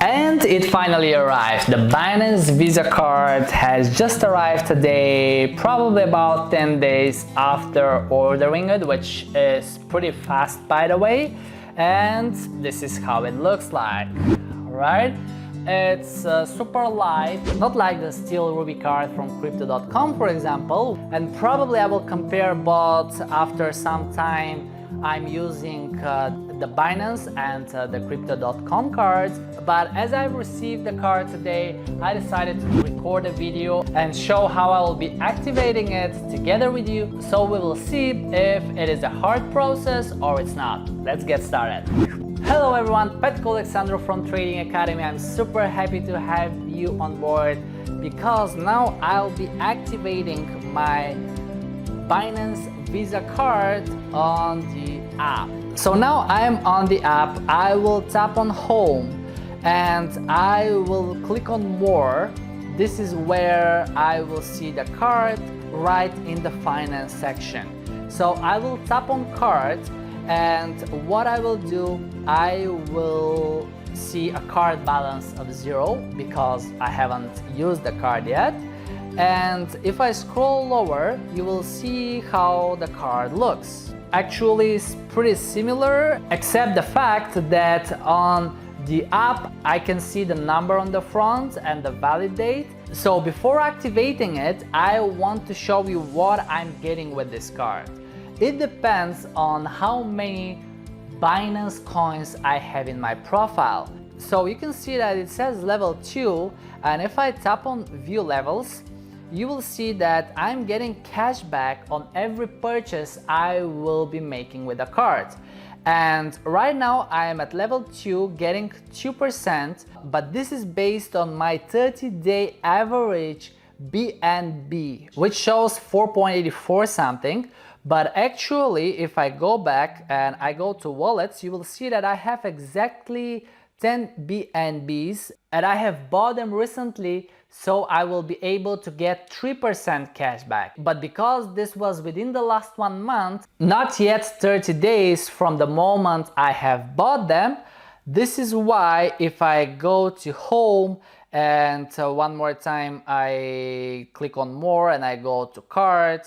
And it finally arrived. The Binance Visa card has just arrived today, probably about 10 days after ordering it, which is pretty fast by the way. And this is how it looks like, right? It's super light, not like the Steel Ruby card from Crypto.com, for example. And probably I will compare both after some time. I'm using the Binance and the Crypto.com cards, but as I received the card today, I decided to record a video and show how I will be activating it together with you, so we will see if it is a hard process or it's not. Let's get started. Hello everyone, Petko Alexandru from Trading Academy. I'm super happy to have you on board because now I'll be activating my Binance Visa card on the app. So now I'm on the app. I will tap on home and I will click on more. This is where I will see the card right in the finance section. So I will tap on card, and what I will do, I will see a card balance of 0 because I haven't used the card yet. And if I scroll lower, you will see how the card looks. Actually, it's pretty similar, except the fact that on the app I can see the number on the front and the valid date. So before activating it, I want to show you what I'm getting with this card. It depends on how many Binance coins I have in my profile. So you can see that it says level 2, and if I tap on view levels, you will see that I'm getting cash back on every purchase I will be making with the card. And right now I am at level 2 getting 2%, but this is based on my 30-day average BNB, which shows 4.84 something. But actually, if I go back and I go to wallets, you will see that I have exactly 10 BNBs and I have bought them recently, so I will be able to get 3% cash back. But because this was within the last 1 month, not yet 30 days from the moment I have bought them, this is why if I go to home and one more time I click on more and I go to card,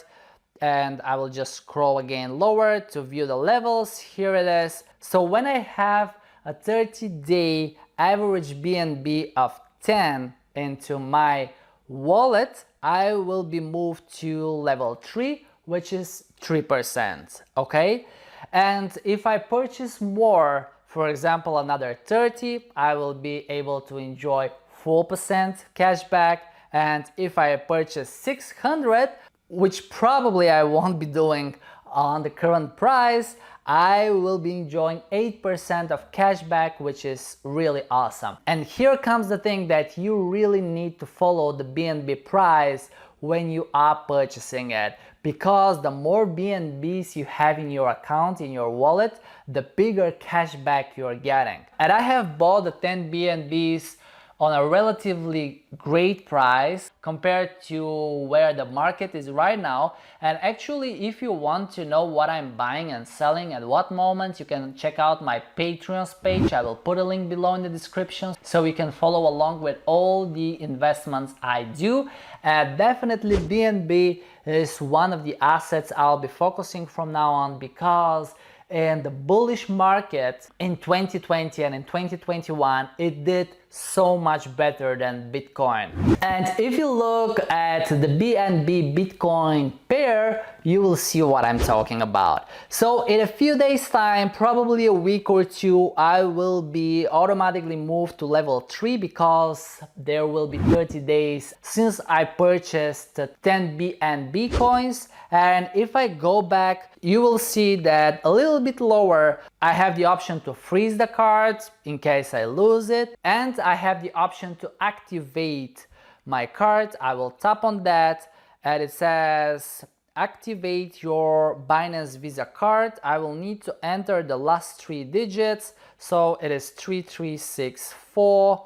and I will just scroll again lower to view the levels. Here it is. So when I have a 30-day average BNB of 10 into my wallet, I will be moved to level 3, which is 3%, okay? And if I purchase more, for example another 30, I will be able to enjoy 4% cash back. And if I purchase 600, which probably I won't be doing on the current price, I will be enjoying 8% of cash back, which is really awesome. And here comes the thing that you really need to follow the BNB price when you are purchasing it, because the more BNBs you have in your account, in your wallet, the bigger cash back you're getting. And I have bought the 10 BNBs on a relatively great price compared to where the market is right now. And actually, if you want to know what I'm buying and selling at what moment, you can check out my Patreon's page. I will put a link below in the description so you can follow along with all the investments I do. Definitely BNB is one of the assets I'll be focusing from now on, because in the bullish market in 2020 and in 2021, it did so much better than Bitcoin. And if you look at the BNB Bitcoin pair, you will see what I'm talking about. So in a few days time, probably a week or two, I will be automatically moved to level 3 because there will be 30 days since I purchased 10 BNB coins. And if I go back, you will see that a little bit lower, I have the option to freeze the cards in case I lose it, and I have the option to activate my card. I will tap on that and it says activate your Binance Visa card. I will need to enter the last 3 digits, so it is 3364,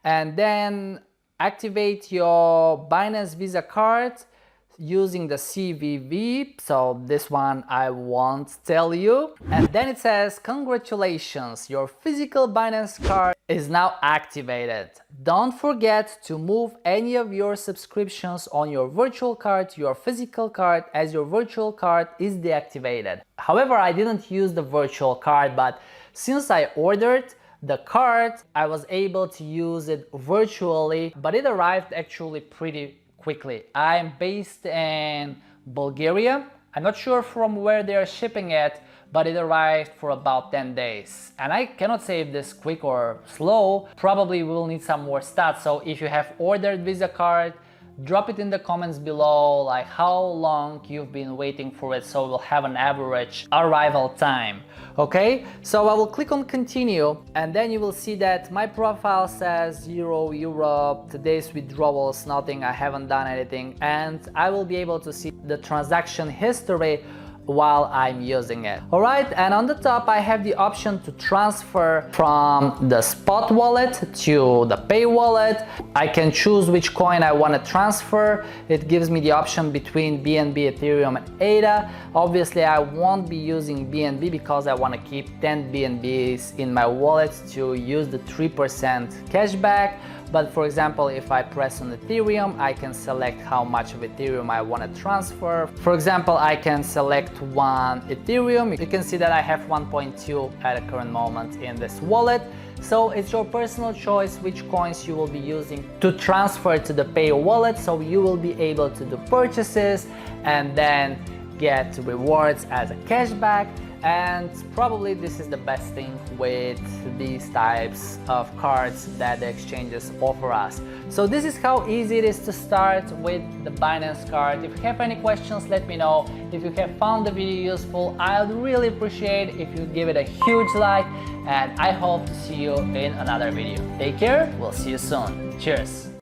and then activate your Binance Visa card. using the CVV, so this one I won't tell you. And then it says, congratulations, your physical Binance card is now activated. Don't forget to move any of your subscriptions on your virtual card to your physical card, as your virtual card is deactivated. However, I didn't use the virtual card, but since I ordered the card, I was able to use it virtually, but it arrived actually pretty quickly. I'm based in Bulgaria. I'm not sure from where they are shipping it, but it arrived for about 10 days. And I cannot say if this quick or slow. Probably we'll need some more stats. So if you have ordered Visa card, drop it in the comments below, like how long you've been waiting for it, so we'll have an average arrival time. Okay, so I will click on continue, and then you will see that my profile says Europe, today's withdrawals, nothing, I haven't done anything, and I will be able to see the transaction history while I'm using it. Alright, and on the top I have the option to transfer from the spot wallet to the pay wallet. I can choose which coin I want to transfer. It gives me the option between BNB, Ethereum and ADA. Obviously I won't be using BNB because I want to keep 10 BNBs in my wallet to use the 3% cashback. But for example, if I press on Ethereum, I can select how much of Ethereum I want to transfer. For example, I can select one Ethereum. You can see that I have 1.2 at the current moment in this wallet. So it's your personal choice which coins you will be using to transfer to the pay wallet, so you will be able to do purchases and then get rewards as a cashback. And probably this is the best thing with these types of cards that the exchanges offer us. So this is how easy it is to start with the Binance card. If you have any questions, let me know. If you have found the video useful, I'd really appreciate if you give it a huge like, and I hope to see you in another video. Take care, we'll see you soon. Cheers!